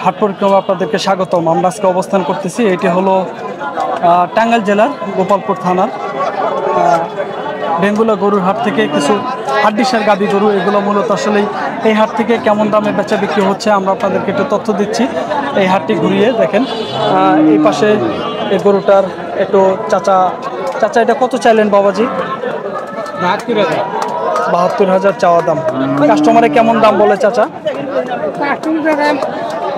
হাট পরিক্রমা আপনাদেরকে স্বাগতম। আমরা আজকে অবস্থান করতেছি, এটি হলো টাঙ্গাইল জেলার গোপালপুর থানার বেঙ্গুলা গরুর হাট থেকে কিছু হাড্ডিসার গাবি গরু, এগুলো মূলত আসলেই এই হাট থেকে কেমন দামে বেচা বিক্রি হচ্ছে আমরা আপনাদেরকে একটু তথ্য দিচ্ছি। এই হাটটি ঘুরিয়ে দেখেন, এই পাশে এই গরুটার একটু চাচা এটা কত চাইলেন বাবাজি? 72,000 চাওয়া দাম। কাস্টমারে কেমন দাম বলে চাচা?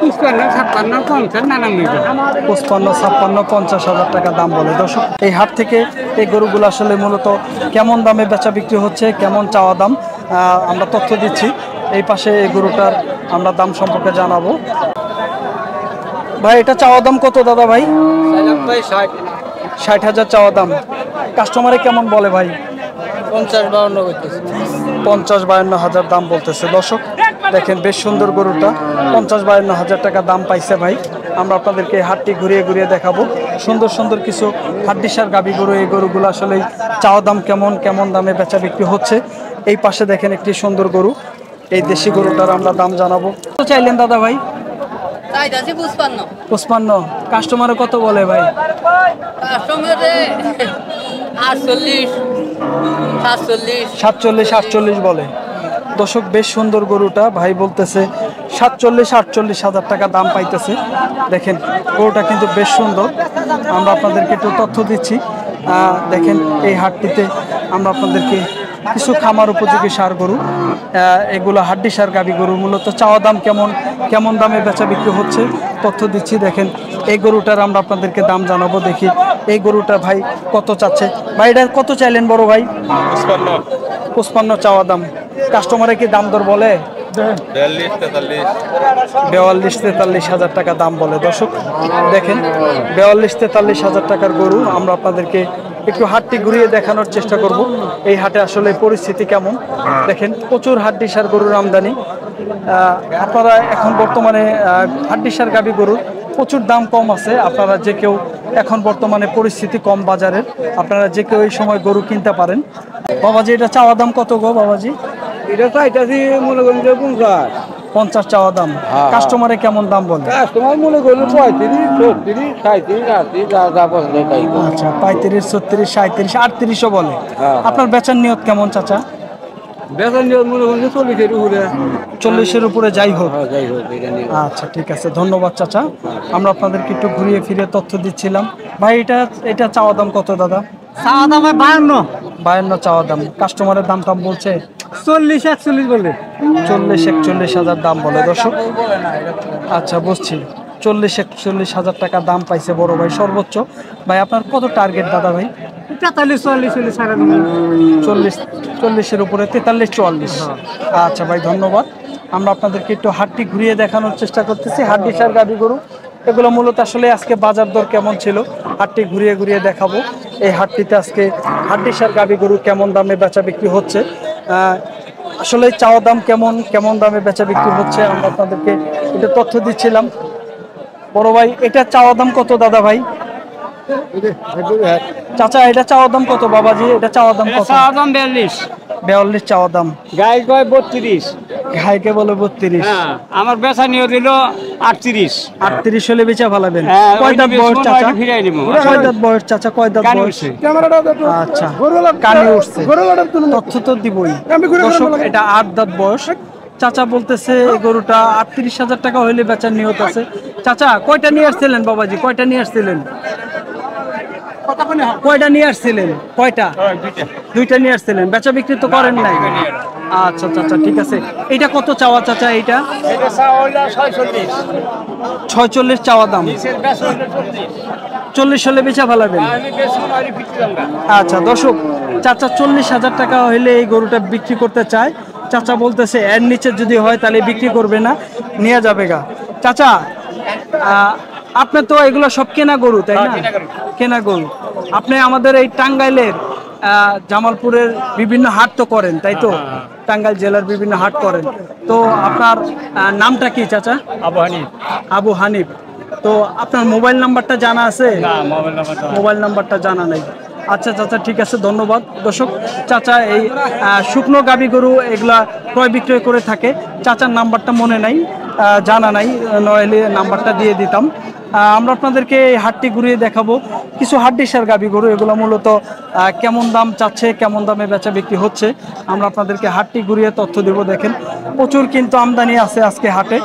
55-56-50,000 টাকা দাম বলে। দর্শক, এই হাট থেকে এই গরুগুলো আসলে মূলত কেমন দামে বেচা বিক্রি হচ্ছে, কেমন চাওয়া দাম আমরা তথ্য দিচ্ছি। এই পাশে এই গরুটার আমরা দাম সম্পর্কে জানাবো। ভাই, এটা চাওয়া দাম কত দাদা ভাই? 60,000 চাওয়া দাম। কাস্টমারে কেমন বলে ভাই? 50-52,000 দাম বলতেছে। দর্শক দেখেন, বেশ সুন্দর গরুটা, 50-52,000 টাকা দাম পাইছে ভাই। আমরা আপনাদেরকে হাটটি ঘুরিয়ে ঘুরিয়ে দেখাবো। সুন্দর সুন্দর কিছু হাড্ডিসার গাবি গরু, এই গরুগুলো আসলে চাওয়া দাম কেমন দামে বেচা বিক্রি হচ্ছে। এই পাশে দেখেন একটি সুন্দর গরু, এই দেশি গরুটার আমরা দাম জানাবো। কত চাইলেন দাদা ভাই? 55। কাস্টমারে কত বলে ভাই? 47-48 বলে। দর্শক, বেশ সুন্দর গরুটা, ভাই বলতেছে 47-48,000 টাকা দাম পাইতেছে। দেখেন গরুটা কিন্তু বেশ সুন্দর। আমরা আপনাদেরকে একটু তথ্য দিচ্ছি। দেখেন, এই হাটটিতে আমরা আপনাদেরকে কিছু খামার উপযোগী সার গরু, এগুলো হাড্ডি সার গাবি গরু, মূলত চাওয়া দাম কেমন দামে বেচা বিক্রি হচ্ছে তথ্য দিচ্ছি। দেখেন, এই গরুটার আমরা আপনাদেরকে দাম জানাবো। দেখি এই গরুটা ভাই কত চাচ্ছে। ভাই, এটা কত চাইলেন বড় ভাই? 55 চাওয়া দাম। কাস্টমারে কি দাম দর বলে? 42-43,000 টাকা দাম বলে। দর্শক দেখেন, 42-43,000 টাকার গরু। আমরা আপনাদেরকে একটু হাটটি ঘুরিয়ে দেখানোর চেষ্টা করব। এই হাটে আসলে পরিস্থিতি কেমন দেখেন, প্রচুর হাড্ডিসার গরুর আমদানি। আপনারা এখন বর্তমানে হাড্ডিসার গাবি গরুর প্রচুর দাম কম আছে। আপনারা যে কেউ এখন বর্তমানে পরিস্থিতি কম বাজারের, আপনারা যে কেউ এই সময় গরু কিনতে পারেন। বাবাজি, এটা চাওয়া দাম কত গো বাবাজি? এটা চাইতেছি মনে করেন 50 চাওয়া দাম। কাস্টমারে কেমন দাম বলে? কাস্টমার মনে করেন 35-36-37 যা পছন্দ তাই। আচ্ছা, 35-36-37-38 বলে। আপনার বেচার নিয়ত কেমন চাচা? বেতন মনে করেন 40-এর উপরে। 40-এর উপরে যাই হোক। আচ্ছা, ঠিক আছে, ধন্যবাদ চাচা। আমরা আপনাদেরকে একটু ঘুরিয়ে ফিরে তথ্য দিচ্ছিলাম। ভাই, এটা চাওয়া দাম কত দাদা? চাওয়া দাম 52 চাওয়া দাম। কাস্টমারের দাম বলছে 40-41 বলে। 40-41,000 দাম বলে। দর্শক, আচ্ছা বুঝছি, 40-41,000 টাকা দাম পাইছে বড় ভাই সর্বোচ্চ। ভাই, আপনার কত টার্গেট দাদা ভাই? 40-40-এর উপরে 43-44। আচ্ছা ভাই, ধন্যবাদ। আমরা আপনাদেরকে একটু হাটটি ঘুরিয়ে দেখানোর চেষ্টা করতেছি। হাড্ডিসার গাবি গরু এগুলো মূলত আসলে আজকে বাজার দর কেমন ছিল হাটটি ঘুরিয়ে ঘুরিয়ে দেখাবো। এই হাটটিতে আজকে হাড্ডিসার গাবি গরু কেমন দামে বেচা বিক্রি হচ্ছে, আসলে চাওয়া দাম কেমন দামে বেচা বিক্রি হচ্ছে আমরা আপনাদেরকে একটু তথ্য দিচ্ছিলাম। বড় ভাই, এটা চাওয়া দাম কত দাদা ভাই? চাচা, এটা চাওয়া দাম কত বাবাজি? এটা চাওয়া দাম কত? 42 চাওয়া দাম। গাই কয় 32, গাইকে বলে 32। আমার বেচা নিয়ে দিল 38 হলে বেচা ফেলাবেন। কয় দাঁত বয়স চাচা? কয় দাঁত বয়স চাচা? কয় দাঁত বয়স? আচ্ছা, কানে উঠছে। তথ্য তো দিবই। এটা 8 দাঁত বয়স। চাচা বলতেছে এই গরুটা 38,000 টাকা হইলে বেচার নিয়ত আছে। চাচা, কয়টা নিয়ে আসছিলেন বাবাজি? কয়টা নিয়ে আসছিলেন? কয়টা? দুইটা নিয়ে আসছিলেন। বেচা বিক্রি তো করেন নাই? আচ্ছা চাচা, ঠিক আছে। এটা কত চাওয়া চাচা? এইটা 46 চাওয়া দাম। 40 হলে বেচা ফেলাবেন। আচ্ছা দর্শক, চাচা 40,000 টাকা হইলে এই গরুটা বিক্রি করতে চায়। চাচা বলতেছে এর নিচে যদি হয় তাহলে বিক্রি করবে না, নিয়ে যাবে গা। চাচা, আপনি তো এগুলো সব কেনা গরু তাই না? কেনা গরু। আপনি আমাদের এই টাঙ্গাইলের জামালপুরের বিভিন্ন হাট তো করেন তাই তো? টাঙ্গাইল জেলার বিভিন্ন হাট করেন তো। আপনার নামটা কি চাচা? আবু হানিফ। তো আপনার মোবাইল নাম্বারটা জানা আছে? মোবাইল নাম্বারটা জানা নাই। আচ্ছা চাচা, ঠিক আছে, ধন্যবাদ। দর্শক, চাচা এই শুকনো গাবি গরু এগুলা ক্রয় বিক্রয় করে থাকে। চাচার নাম্বারটা মনে নাই, জানা নাই, নইলে নাম্বারটা দিয়ে দিতাম। আমরা আপনাদেরকে এই হাটটি ঘুরিয়ে দেখাবো। কিছু হাড্ডিসার গাবি গরু, এগুলো মূলত কেমন দাম চাচ্ছে, কেমন দামে বেচা বিক্রি হচ্ছে, আমরা আপনাদেরকে হাটটি ঘুরিয়ে তথ্য দেব। দেখেন প্রচুর কিন্তু আমদানি আছে আজকে হাটে।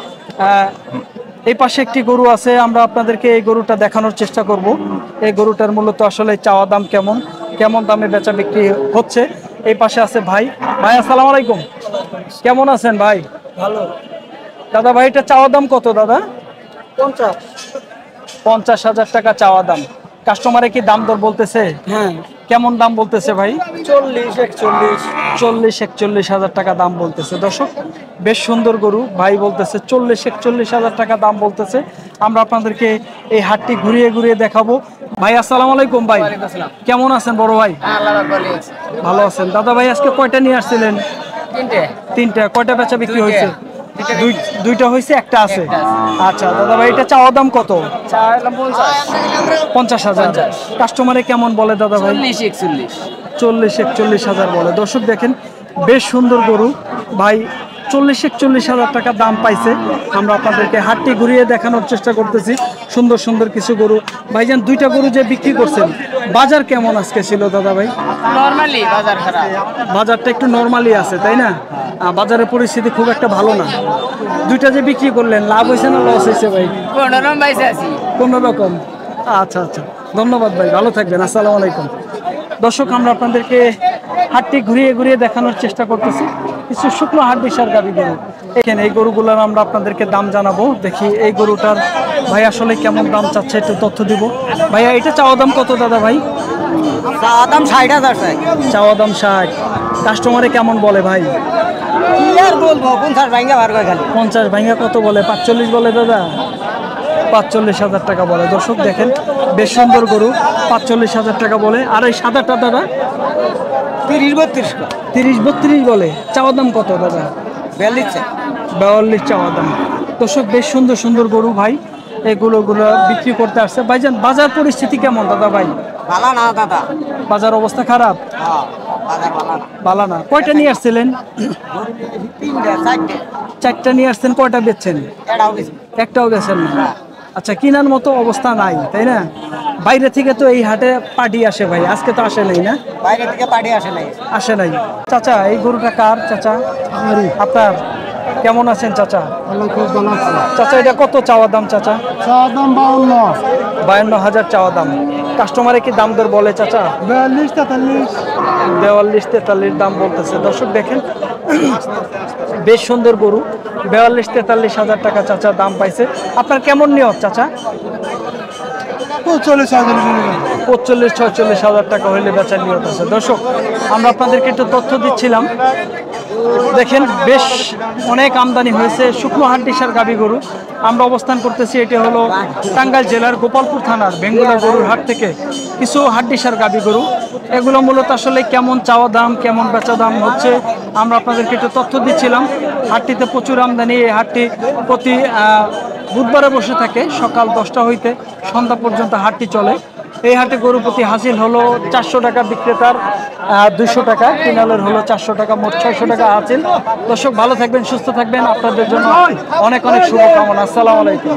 এই পাশে একটি গরু আছে, আমরা আপনাদেরকে এই গরুটা দেখানোর চেষ্টা করব। এই গরুটার মূলত আসলে চাওয়া দাম কেমন, কেমন দামে বেচা বিক্রি হচ্ছে। এই পাশে আছে ভাই। ভাই আসসালামু আলাইকুম, কেমন আছেন ভাই? ভালো। দাদা ভাই, এটা চাওয়া দাম কত দাদা? 50,000 টাকা চাওয়া দাম। কাস্টমারে কি দাম দর বলতেছে? হ্যাঁ, কেমন দাম বলতেছে ভাই? 40-41। টাকা দাম বলতেছে। দর্শক, বেশ সুন্দর গরু, ভাই বলতেছে 40-41,000 টাকা দাম বলতেছে। আমরা আপনাদেরকে এই হাটটি ঘুরিয়ে ঘুরিয়ে দেখাবো। ভাই আসসালামু আলাইকুম ভাই, কেমন আছেন বড় ভাই? ভালো আছেন। দাদা ভাই, আজকে কয়টা নিয়ে আসছিলেন? তিনটা। কয়টা বেচা বিক্রি হয়েছে? দুইটা হয়েছে, একটা আছে। আচ্ছা দাদা ভাই, এটা চাওয়া দাম কত? 50,000। কাস্টমারে কেমন বলে দাদা ভাই? 40-41,000 বলে। দর্শক দেখেন, বেশ সুন্দর গরু ভাই, 40-41,000 টাকা দাম পাইছে। আমরা আপনাদেরকে হাটটি ঘুরিয়ে দেখানোর চেষ্টা করতেছি। সুন্দর সুন্দর কিছু গরু। ভাইজান, দুইটা গরু যে বিক্রি করছেন, বাজার কেমন আজকে ছিল দাদা ভাই? নরমালি বাজার খারাপ। বাজারটা একটু নরমালি আছে, তাই না? বাজারের পরিস্থিতি খুব একটা ভালো না। দুইটা যে বিক্রি করলেন, লাভ হয়েছে না লস হয়েছে ভাই? কোনো রকম। আচ্ছা আচ্ছা, ধন্যবাদ ভাই, ভালো থাকবেন। আসসালামু আলাইকুম। দর্শক, আমরা আপনাদেরকে হাটটি ঘুরিয়ে ঘুরিয়ে দেখানোর চেষ্টা করতেছি। কিছু শুকনো হাড্ডিসার গাবি গরু এখানে, এই গরুগুলোর আমরা আপনাদেরকে দাম জানাবো। দেখি এই গরুটার ভাই আসলে কেমন দাম চাচ্ছে, একটু তথ্য দিব। ভাইয়া, এটা চাওয়া দাম কত দাদা ভাই? দাম 60,000 টাকা। চাওয়া দাম 60। কাস্টমারে কেমন বলে ভাই? কি আর বলবো, 50 ভাঙা বার করে খালি। 50 ভাঙা কত বলে? 45 বলে দাদা। 45,000 টাকা বলে। দর্শক দেখেন, বেশ সুন্দর গরু, 45,000 টাকা বলে। আর এই সাদাটা দাদা 30-32 বলে। চাওয়া দাম কত দাদা? 42 চাওয়া দাম। দর্শক, বেশ সুন্দর সুন্দর গরু ভাই, এগুলো বিক্রি করতে আসছে। ভাইজান, বাজার পরিস্থিতি কেমন দাদা ভাই? ভালো না দাদা, বাজার অবস্থা খারাপ। বাজার ভালো না। ভালো না। কয়টা নিয়ে আসছিলেন? 4টা নিয়ে আসছেন। কয়টা বেচছেন? একটাও বেচেন না। আচ্ছা, কিনার মতো অবস্থা নাই, তাই না? বাইরে থেকে তো এই হাটে পার্টি আসে ভাই, আজকে তো আসে নাই না? বাইরে থেকে পার্টি আসে নাই। আসে নাই। চাচা, এই গরুটা কার চাচা? আপনার। কেমন আছেন চাচা? চাচা, এটা কত চাওয়া দাম চাচা? 52,000 চাওয়া দাম। কাস্টমারে কি দাম দর বলে চাচা? 42-43 দাম বলতেছে। দর্শক দেখেন, বেশ সুন্দর গরু, 42-43,000 টাকা চাচা দাম পাইছে। আপনার কেমন নিয়ত চাচা? 45-46,000 টাকা হইলে বেচার নিয়ত আছে। দর্শক, আমরা আপনাদেরকে একটু তথ্য দিচ্ছিলাম। দেখেন, বেশ অনেক আমদানি হয়েছে শুকনো হাড্ডিসার গাবি গরু। আমরা অবস্থান করতেছি, এটা হলো টাঙ্গাইল জেলার গোপালপুর থানার বেঙ্গুলা গরুর হাট থেকে কিছু হাড্ডিসার গাবি গরু। এগুলো মূলত আসলে কেমন চাওয়া দাম, কেমন বেচা দাম হচ্ছে, আমরা আপনাদেরকে একটু তথ্য দিচ্ছিলাম। হাটটিতে প্রচুর আমদানি। এই হাটটি প্রতি বুধবারে বসে থাকে, সকাল 10টা হইতে সন্ধ্যা পর্যন্ত হাটটি চলে। এই হাটে গরু প্রতি হাসিল হলো 400 টাকা, বিক্রেতার 200 টাকা, কিনালের হলো 400 টাকা, মোট 600 টাকা হাসিল। দর্শক, ভালো থাকবেন, সুস্থ থাকবেন, আপনাদের জন্য অনেক অনেক শুভকামনা। আসসালামু আলাইকুম।